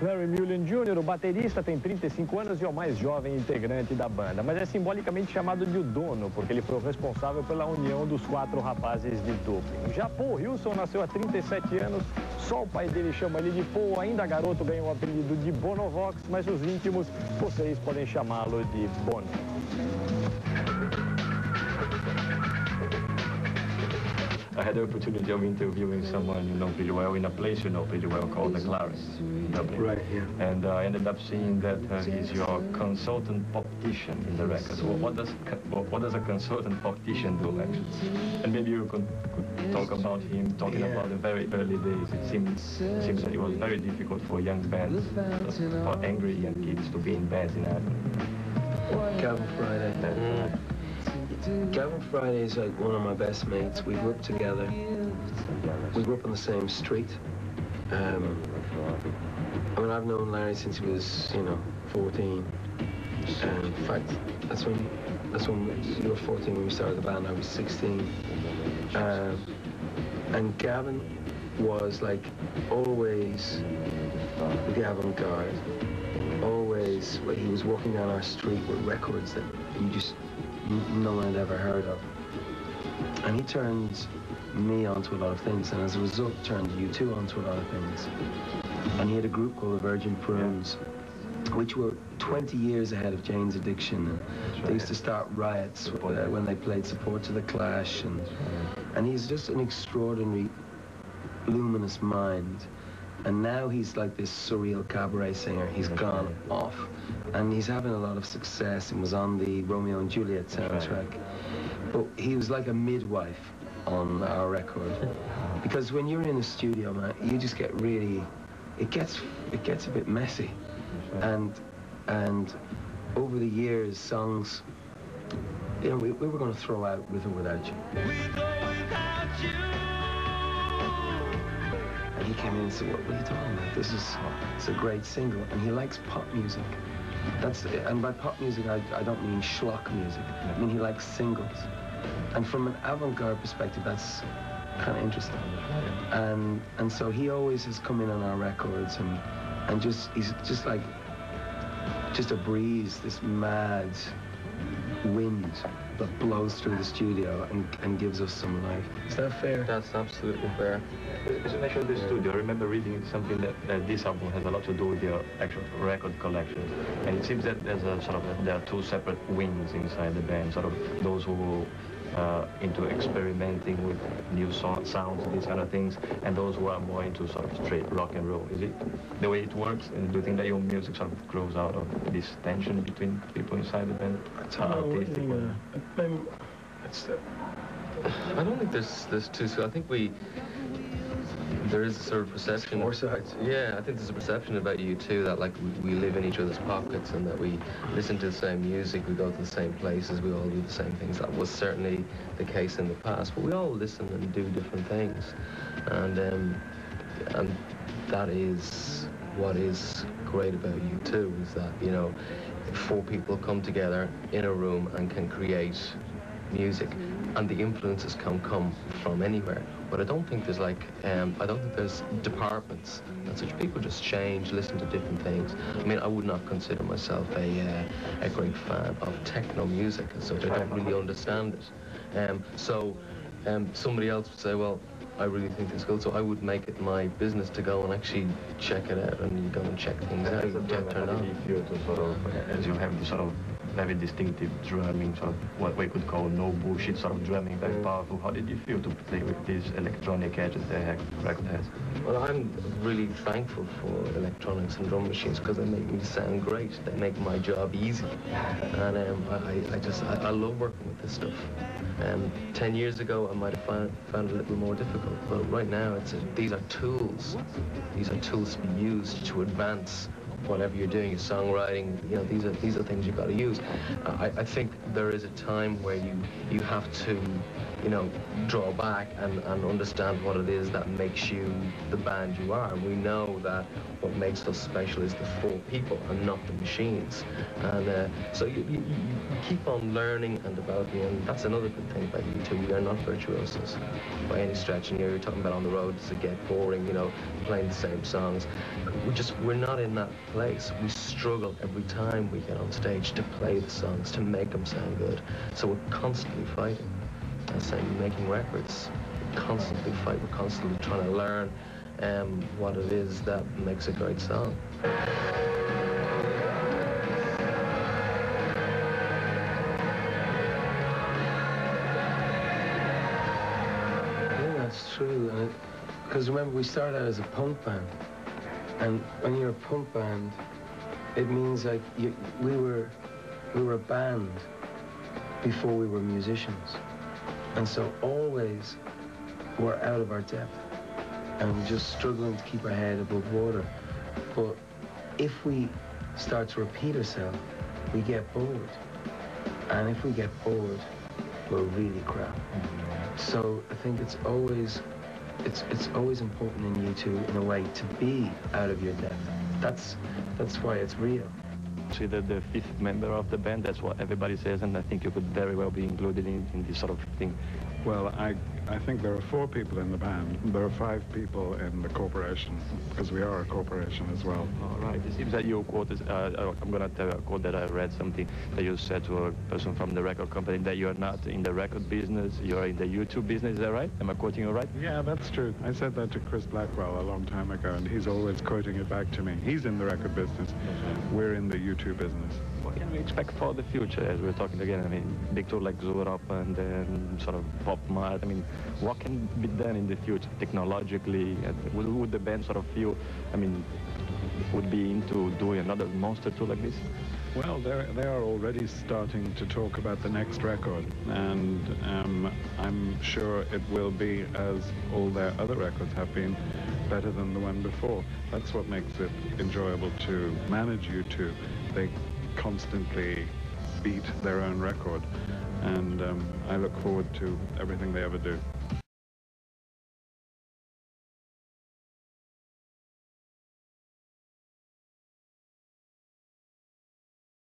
Larry Mullen Jr., o baterista, tem 35 anos e é o mais jovem integrante da banda, mas é simbolicamente chamado de o dono, porque ele foi o responsável pela união dos 4 rapazes de Dublin. Já Paul Wilson nasceu há 37 anos, só o pai dele chama ele de Paul, ainda garoto ganhou o apelido de Bonovox, mas os íntimos, vocês podem chamá-lo de Bono. I had the opportunity of interviewing someone you know pretty well in a place you know pretty well called the Claris in Dublin. Right, yeah. And I ended up seeing that he's your consultant poptician in the record. So what does a consultant poptician do actually? And maybe you could talk about him, talking about the very early days. It seems that it was very difficult for young bands, for angry young kids to be in bands in Ireland. Gavin Friday. Gavin Friday is like one of my best mates. We grew up together. We grew up on the same street. I mean, I've known Larry since he was, 14. In fact, that's when you were 14 when we started the band. I was 16. And Gavin was like always the avant-garde. Always, he was walking down our street with records that no one had ever heard of. And he turned me onto a lot of things, and as a result turned you two onto a lot of things. And he had a group called the Virgin Prunes, which were 20 years ahead of Jane's Addiction. And they used to start riots when they played support to the Clash, and he's just an extraordinary, luminous mind. And now he's like this surreal cabaret singer. He's gone off. And he's having a lot of success and was on the Romeo and Juliet soundtrack. But he was like a midwife on our record. Because when you're in the studio, man, you just get really, it gets a bit messy. And over the years, songs, we were going to throw out With or Without You. He came in and said, what are you talking about? It's a great single. And he likes pop music. And by pop music, I don't mean schlock music. I mean, he likes singles. And from an avant-garde perspective, that's kind of interesting. And so he always has come in on our records and he's just like, just a breeze, this mad wind that blows through the studio and gives us some life. Is that fair? That's absolutely fair. As you mentioned the studio, I remember reading something that this album has a lot to do with your actual record collection. And it seems that there's there are 2 separate wings inside the band, sort of those who into experimenting with new sounds, these kind of things, and those who are more into sort of straight rock and roll. Is it the way it works? And do you think that your music sort of grows out of this tension between people inside the band? I don't think there's 2. So I think there is a sort of perception. More sides. Yeah, I think there's a perception about you too that like we live in each other's pockets and that we listen to the same music, we go to the same places, we all do the same things. That was certainly the case in the past, but we all listen and do different things, and that is what is great about you too, is that 4 people come together in a room and can create music, and the influences can come from anywhere. But I don't think there's I don't think there's departments and such. People just change, listen to different things. I mean, I would not consider myself a great fan of techno music and such. I don't really understand it. Somebody else would say, well, I really think it's good, so I would make it my business to go and actually check it out and go and check things out. As you have this sort of very distinctive drumming, sort of what we could call no bullshit sort of drumming, very powerful. How did you feel to play with these electronic edges the record has? Well, I'm really thankful for electronics and drum machines because they make me sound great. They make my job easy, and I love working with this stuff. 10 years ago, I might have found it a little more difficult, but right now, these are tools. These are tools to be used to advance whatever you're doing, your songwriting, you know, these are things you've got to use. I think there is a time where you have to, you know, draw back and understand what it is that makes you the band you are. And we know that what makes us special is the 4 people and not the machines. And so you keep on learning and developing, and that's another good thing about you two. We are not virtuosos by any stretch. And you're talking about on the road, does it get boring, you know, playing the same songs? We're not in that place. We struggle every time we get on stage to play the songs, to make them sound good. So we're constantly fighting. I say making records, we constantly fight, we're constantly trying to learn what it is that makes a great song. Yeah, that's true. Because remember, we started out as a punk band. And when you're a punk band, it means like we were a band before we were musicians. And so always we're out of our depth and just struggling to keep our head above water. But if we start to repeat ourselves, we get bored. And if we get bored, we're really crap. So I think it's always important in you two, in a way, to be out of your depth. That's why it's real. Consider the 5th member of the band, that's what everybody says, and I think you could very well be included in this sort of thing. Well, I think there are 4 people in the band. There are 5 people in the corporation, because we are a corporation as well. All right. It seems that you quoted, I'm going to tell you a quote that I read, something that you said to a person from the record company, that you're not in the record business, you're in the YouTube business, is that right? Am I quoting you right? Yeah, that's true. I said that to Chris Blackwell a long time ago, and he's always quoting it back to me. He's in the record business. We're in the YouTube business. What can we expect for the future, as we're talking again? I mean, big tour like Europe and then sort of pop Mart. I mean, what can be done in the future technologically? Would the band sort of feel, I mean, would be into doing another monster tour like this? Well, they are already starting to talk about the next record, and I'm sure it will be, as all their other records have been, better than the one before. That's what makes it enjoyable to manage U2. They constantly beat their own record, and I look forward to everything they ever do.